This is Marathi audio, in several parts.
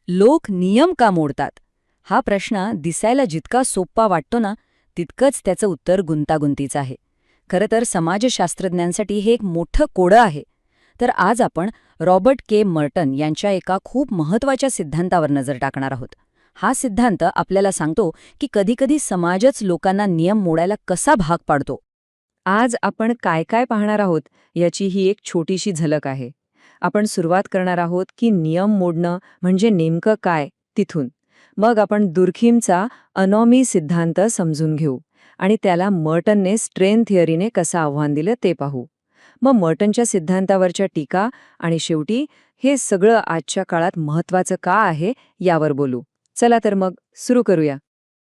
लोक नियम का मोडतात? हा प्रश्न दिसायला जितका सोपा वाटतो ना, तितकंच त्याचं उत्तर गुंतागुंतीचं आहे. खरं तर समाजशास्त्रज्ञांसाठी हे एक मोठं कोडं आहे. तर आज आपण रॉबर्ट के मर्टन यांच्या एका खूप महत्त्वाच्या सिद्धांतावर नजर टाकणार आहोत. हा सिद्धांत आपल्याला सांगतो की कधीकधी समाजच लोकांना नियम मोडायला कसा भाग पाडतो. आज आपण काय काय पाहणार आहोत याची ही एक छोटीशी झलक आहे. आपण सुरुवात करणार आहोत की नियम मोडणं म्हणजे नेमकं काय तिथून. मग आपण दुर्खीमचा अनॉमी सिद्धांत समजून घेऊ आणि त्याला मर्टनने स्ट्रेन थिअरीने कसं आव्हान दिलं ते पाहू. मग मर्टनच्या सिद्धांतावरच्या टीका आणि शेवटी हे सगळं आजच्या काळात महत्त्वाचं का आहे यावर बोलू. चला तर मग सुरू करूया.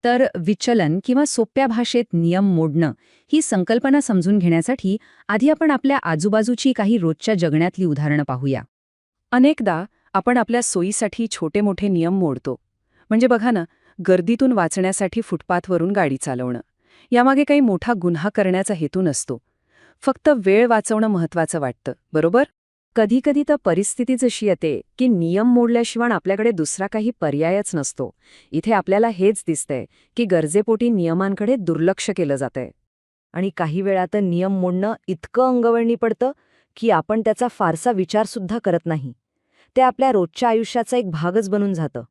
तर विचलन किंवा सोप्या भाषेत नियम मोडणं ही संकल्पना समजून घेण्यासाठी आधी आपण आपल्या आजूबाजूची काही रोजच्या जगण्यातली उदाहरणं पाहूया. अनेकदा आपण आपल्या सोयीसाठी छोटे मोठे नियम मोडतो. म्हणजे बघा ना, गर्दीतून वाचण्यासाठी फुटपाथवरून गाडी चालवणं. यामागे काही मोठा गुन्हा करण्याचा हेतू नसतो. फक्त वेळ वाचवणं महत्त्वाचं वाटतं, बरोबर? कधीकधी तर परिस्थिती जशी येते की नियम मोडल्याशिवाय आपल्याकडे दुसरा काही पर्यायच नसतो. इथे आपल्याला हेच दिसतंय की गरजेपोटी नियमांकडे दुर्लक्ष केलं जातंय. आणि काही वेळा तर नियम मोडणं इतकं अंगवळणी पडतं की आपण त्याचा फारसा विचारसुद्धा करत नाही. ते आपल्या रोजच्या आयुष्याचा एक भागच बनून जातं.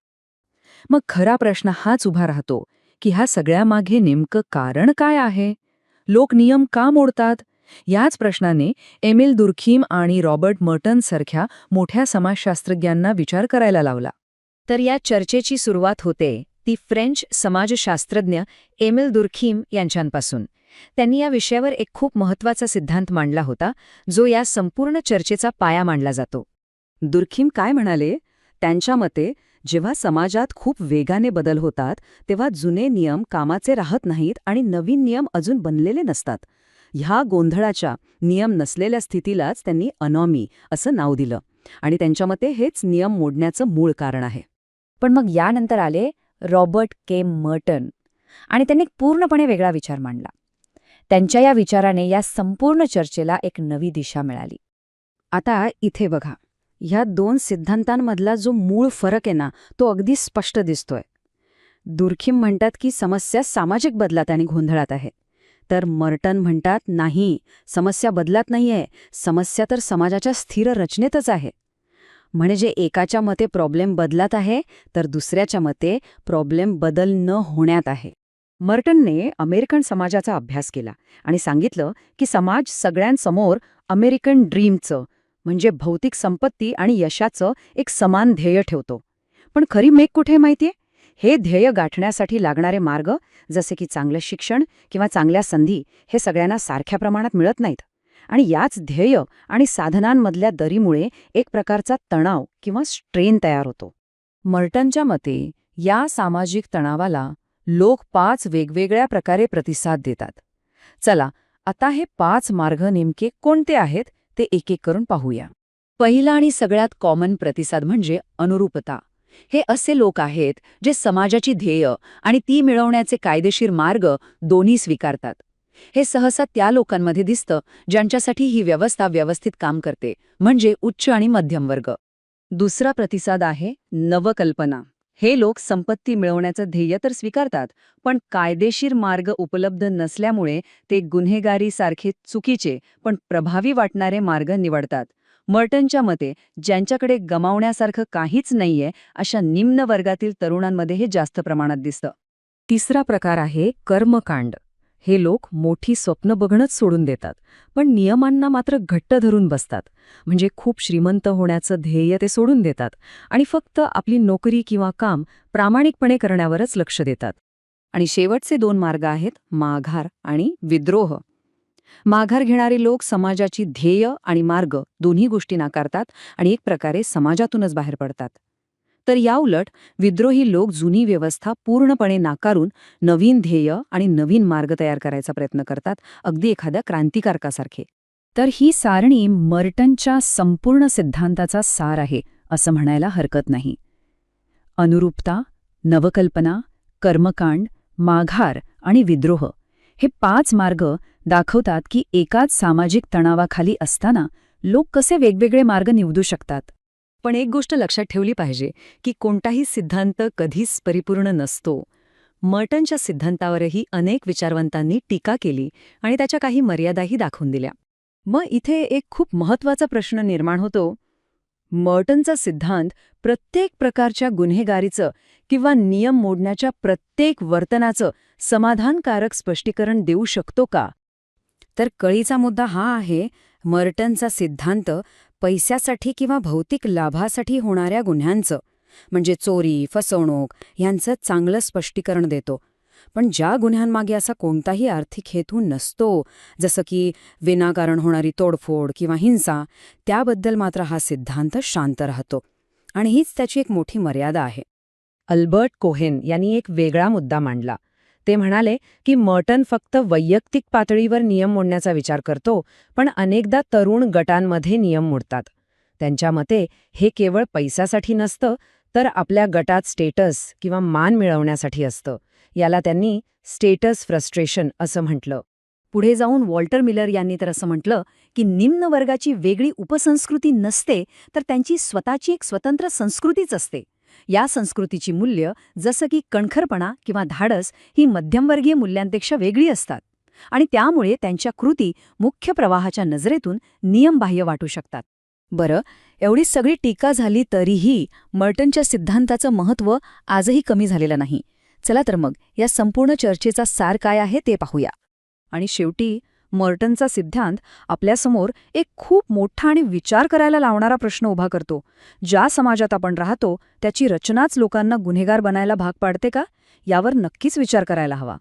मग खरा प्रश्न हाच उभा राहतो की ह्या सगळ्यामागे नेमकं कारण काय आहे? लोक नियम का मोडतात? याच प्रश्नाने एमिल दुर्खीम आणि रॉबर्ट मर्टन सारख्या मोठ्या समाजशास्त्रज्ञांना विचार करायला लावला. तर या चर्चेची सुरुवात होते ती फ्रेंच समाजशास्त्रज्ञ एमिल दुर्खीम यांच्यापासून. त्यांनी या विषयावर एक खूप महत्त्वाचा सिद्धांत मांडला होता, जो या संपूर्ण चर्चेचा पाया मानला जातो. दुर्खीम काय म्हणाले? त्यांच्या मते जेव्हा समाजात खूप वेगाने बदल होतात तेव्हा जुने नियम कामाचे राहत नाहीत आणि नवीन नियम अजून बनलेले नसतात. ह्या गोंधळाच्या, नियम नसलेल्या स्थितीलाच त्यांनी अनॉमी असं नाव दिलं आणि त्यांच्या मते हेच नियम मोडण्याचं मूळ कारण आहे. पण मग यानंतर आले रॉबर्ट के मर्टन आणि त्यांनी पूर्णपणे वेगळा विचार मांडला. त्यांच्या या विचाराने या संपूर्ण चर्चेला एक नवी दिशा मिळाली. आता इथे बघा, ह्या दोन सिद्धांतांमधला जो मूळ फरक आहे ना, तो अगदी स्पष्ट दिसतोय. दुर्खीम म्हणतात की समस्या सामाजिक बदलात आणि गोंधळात आहे, तर मर्टन म्हणतात नाही, समस्या बदलात नाहीये, समस्या तर समाजाच्या स्थिर रचनेतच आहे. म्हणजे एकाच्या मते प्रॉब्लेम बदलात आहे तर दुसऱ्याच्या मते प्रॉब्लेम बदल न होण्यात आहे. मर्टनने अमेरिकन समाजाचा अभ्यास केला आणि सांगितलं की समाज सगळ्यांसमोर अमेरिकन ड्रीमचं म्हणजे भौतिक संपत्ती आणि यशाचं एक समान ध्येय ठेवतो. पण खरी मेक कुठे माहितीये? हे ध्येय गाठण्यासाठी लागणारे मार्ग, जसे की चांगलं शिक्षण किंवा चांगल्या संधी, हे सगळ्यांना सारख्या प्रमाणात मिळत नाहीत. आणि याच ध्येय आणि साधनांमधल्या दरीमुळे एक प्रकारचा तणाव किंवा स्ट्रेन तयार होतो. मर्टनच्या मते या सामाजिक तणावाला लोक 5 वेगवेगळ्या प्रकारे प्रतिसाद देतात. चला, आता हे 5 मार्ग नेमके कोणते आहेत ते एक एक करून पाहूया. पहिला आणि सगळ्यात कॉमन प्रतिसाद म्हणजे अनुरूपता. हे असे लोक आहेत जे समाजाची ध्येय आणि ती मिळवण्याचे कायदेशीर मार्ग दोन्ही स्वीकारतात. हे सहसा त्या लोकांमध्ये दिसतं ज्यांच्यासाठी ही व्यवस्था व्यवस्थित काम करते, म्हणजे उच्च आणि मध्यम वर्ग. दुसरा प्रतिसाद आहे नवकल्पना. हे लोक संपत्ती मिळवण्याचं ध्येय तर स्वीकारतात, पण कायदेशीर मार्ग उपलब्ध नसल्यामुळे ते गुन्हेगारीसारखे चुकीचे पण प्रभावी वाटणारे मार्ग निवडतात. मर्टनच्या मते ज्यांच्याकडे गमावण्यासारखं काहीच नाहीये अशा निम्न वर्गातील तरुणांमध्ये हे जास्त प्रमाणात दिसतं. तिसरा प्रकार आहे कर्मकांड. हे लोक मोठी स्वप्न बघणंच सोडून देतात, पण नियमांना मात्र घट्ट धरून बसतात. म्हणजे खूप श्रीमंत होण्याचं ध्येय ते सोडून देतात आणि फक्त आपली नोकरी किंवा काम प्रामाणिकपणे करण्यावरच लक्ष देतात. आणि शेवटचे 2 मार्ग आहेत माघार आणि विद्रोह. माघार घेणारे लोक समाजाची ध्येय आणि मार्ग दोन्ही गोष्टी नाकारतात आणि एक प्रकारे समाजातूनच बाहेर पडतात. तर याउलट विद्रोही लोक जुनी व्यवस्था पूर्णपणे नाकारून नवीन ध्येय आणि नवीन मार्ग तयार करायचा प्रयत्न करतात, अगदी एखाद्या क्रांतिकारकासारखे. तर ही सारणी मर्टनच्या संपूर्ण सिद्धांताचा सार आहे असं म्हणायला हरकत नाही. अनुरूपता, नवकल्पना, कर्मकांड, माघार आणि विद्रोह हे 5 मार्ग दाखवतात की एकाच सामाजिक तणावाखाली असताना लोक कसे वेगवेगळे मार्ग निवडू शकतात. पण एक गोष्ट लक्षात ठेवली पाहिजे की कोणताही सिद्धांत कधीच परिपूर्ण नसतो. मर्टनच्या सिद्धांतावरही अनेक विचारवंतांनी टीका केली आणि त्याच्या काही मर्यादाही दाखवून दिल्या. मग इथे एक खूप महत्त्वाचा प्रश्न निर्माण होतो. मर्टनचा सिद्धांत प्रत्येक प्रकारच्या गुन्हेगारीचं किंवा नियम मोडण्याच्या प्रत्येक वर्तनाचं समाधानकारक स्पष्टीकरण देऊ शकतो का? तर कळीचा मुद्दा हा आहे, मर्टनचा सिद्धांत पैशासाठी किंवा भौतिक लाभासाठी होणाऱ्या गुन्ह्यांचं, म्हणजे चोरी, फसवणूक यांचं चांगलं स्पष्टीकरण देतो. पण ज्या गुन्ह्यांमागे असा कोणताही आर्थिक हेतू नसतो, जसं की विनाकारण होणारी तोडफोड किंवा हिंसा, त्याबद्दल मात्र हा सिद्धांत शांत राहतो. आणि हीच त्याची एक मोठी मर्यादा आहे. अल्बर्ट कोहेन यांनी एक वेगळा मुद्दा मांडला. ते म्हणाले की मर्टन फक्त वैयक्तिक पातळीवर नियम मोडण्याचा विचार करतो, पण अनेकदा तरुण गटांमध्ये नियम मोडतात. त्यांच्या मते हे केवळ पैशासाठी नसतं, तर आपल्या गटात स्टेटस किंवा मान मिळवण्यासाठी असतं. याला त्यांनी स्टेटस फ्रस्ट्रेशन असं म्हटलं. पुढे जाऊन वॉल्टर मिलर यांनी तर असं म्हटलं की निम्न वर्गाची वेगळी उपसंस्कृती नसते, तर त्यांची स्वतःची एक स्वतंत्र संस्कृतीच असते. या संस्कृतीची मूल्य, जसं की कणखरपणा किंवा धाडस, ही मध्यमवर्गीय मूल्यांपेक्षा वेगळी असतात आणि त्यामुळे त्यांच्या कृती मुख्य प्रवाहाच्या नजरेतून नियमबाह्य वाटू शकतात. बरं, एवढी सगळी टीका झाली तरीही मर्टनच्या सिद्धांताचं महत्त्व आजही कमी झालेलं नाही. चला तर मग या संपूर्ण चर्चेचा सार काय आहे ते पाहूया. आणि शेवटी मर्टनचा सिद्धांत आपल्यासमोर एक खूप मोठा आणि विचार करायला लावणारा प्रश्न उभा करतो. ज्या समाजात आपण राहतो त्याची रचनाच लोकांना गुन्हेगार बनायला भाग पाडते का? यावर नक्कीच विचार करायला हवा.